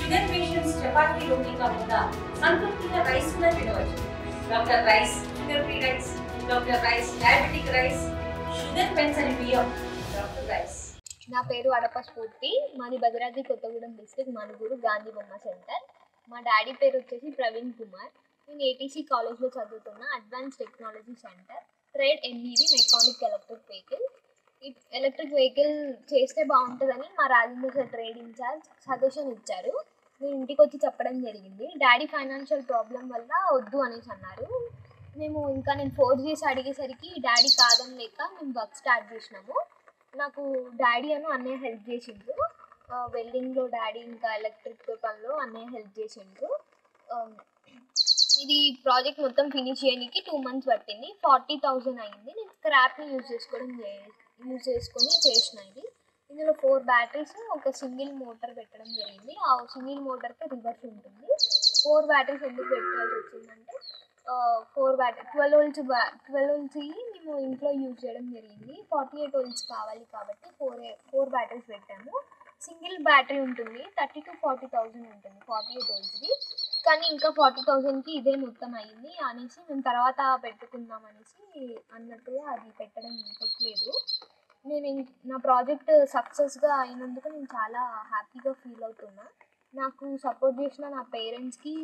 Sugar patients చపాతీలోకి కాకుండా సంతృప్తిగా రైస్ కూడా తినవచ్చు. Doctor rice, sugar free rice, doctor rice, diabetic rice, sugar పెంచని బియ్యం, డాక్టర్ రైస్. నా పేరు అడప స్ఫూర్తి. మాది భద్రాద్రి కొత్తగూడెం డిస్ట్రిక్ట్, మనుగురు గాంధీ బొమ్మ సెంటర్. మా డాడీ పేరు వచ్చేసి ప్రవీణ్ కుమార్. నేను ఏటీసీ కాలేజ్లో చదువుతున్న. Advance technology centre, trade MEV mechanic electric vehicle. ఈ ఎలక్ట్రిక్ వెహికల్ చేస్తే బాగుంటుందని మా Rajendra sir trade in charge suggestion ఇచ్చారు. నేను ఇంటికి వచ్చి చెప్పడం జరిగింది. డాడీ ఫైనాన్షియల్ ప్రాబ్లం వల్ల వద్దు అనేసి అన్నారు. నేను ఫోర్స్ చేసి అడిగేసరికి డాడీ కాదని లేక మేము వర్క్ స్టార్ట్ చేసినాము. నాకు డాడీ అన్నయ్య హెల్ప్ చేసిండ్రు. వెల్డింగ్లో డాడీ, ఇంకా ఎలక్ట్రిక్ పనిలో అన్నయ్య హెల్ప్ చేసిండ్రు. ఇది ప్రాజెక్ట్ మొత్తం ఫినిష్ చేయడానికి 2 months పట్టింది. 40,000 అయింది. నేను స్క్రాప్ని యూజ్ చేసుకొని చేసిన ఇది. ఇందులో 4 batteries, ఒక సింగిల్ మోటార్ పెట్టడం జరిగింది. ఆ సింగిల్ మోటార్కి రివర్స్ ఉంటుంది. 4 batteries ఎందుకు పెట్టాల్సి వచ్చిందంటే 4 batteries 12 volts మేము ఇంట్లో యూజ్ చేయడం జరిగింది. 48 volts కావాలి కాబట్టి 4 batteries పెట్టాము. సింగిల్ బ్యాటరీ ఉంటుంది, 30,000 to 40,000 ఉంటుంది 48 voltsది. కానీ ఇంకా 40,000కి ఇదే మొత్తం అయ్యింది అనేసి మేము తర్వాత పెట్టుకుందాం అనేసి అన్నట్టుగా అది పెట్టలేదు. నా ప్రాజెక్ట్ సక్సెస్గా అయినందుకు నేను చాలా హ్యాపీగా ఫీల్ అవుతున్నా. నాకు సపోర్ట్ చేసిన నా పేరెంట్స్కి,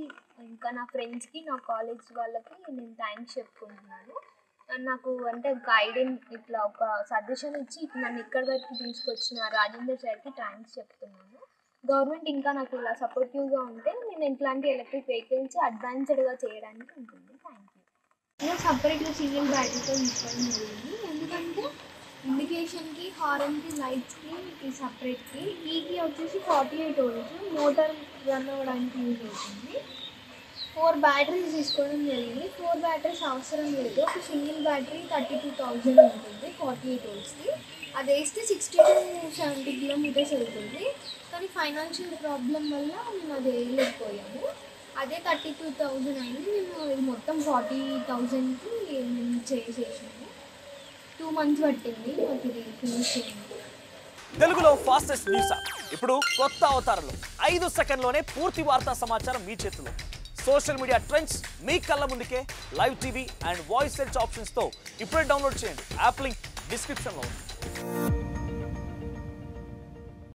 ఇంకా నా ఫ్రెండ్స్కి, నా కాలేజ్ వాళ్ళకి నేను థ్యాంక్స్ చెప్పుకుంటున్నాను. నాకు ఇట్లా ఒక సజెషన్ ఇచ్చి నన్ను ఇక్కడి వరకు తీసుకొచ్చిన రాజేంద్ర సార్కి థ్యాంక్స్ చెప్తున్నాను. గవర్నమెంట్ ఇంకా నాకు ఇలా సపోర్టివ్గా ఉంటే నేను ఇట్లాంటి ఎలక్ట్రిక్ వెహికల్స్ అడ్వాన్స్డ్గా చేయడానికి ఉంటుంది. Thank you. నేను సపరేట్గా సింగిల్ బ్యాటరీతో తీసుకోవడం జరిగింది. ఎందుకంటే ఇండికేషన్కి, హార్న్కి, లైట్స్కి సపరేట్కి, ఈకి వచ్చేసి 48 volts మోటార్ రన్ అవ్వడానికి యూజ్ అవుతుంది. 4 batteries తీసుకోవడం జరిగింది. 4 batteries అవసరం లేదు. ఒక సింగిల్ బ్యాటరీ 32,000 ఉంటుంది 48 voltsకి. అది వేస్తే 60 to 70 kilometers వెళ్తుంది. కానీ ఫైనాన్షియల్ ప్రాబ్లం వల్ల మేము అది వేయలేకపోయాము. అదే 32,000 అయింది. మేము ఇది మొత్తం 40,000కి మేము చేసేసాము. 2 months పట్టింది మాకు ఇది ఫినిష్ చేయండి. తెలుగులో ఫాస్టెస్ట్ న్యూస్ ఇప్పుడు కొత్త అవతారంలో 5 సెకండ్లోనే పూర్తి వార్తా సమాచారం మీ చేతిలో. సోషల్ మీడియా ట్రెండ్స్ మీ కళ్ళ ముందుకే live TV and voice search ఆప్షన్స్తో ఇప్పుడే డౌన్లోడ్ చేయండి. యాప్ లింక్ డిస్క్రిప్షన్లో ఉంది.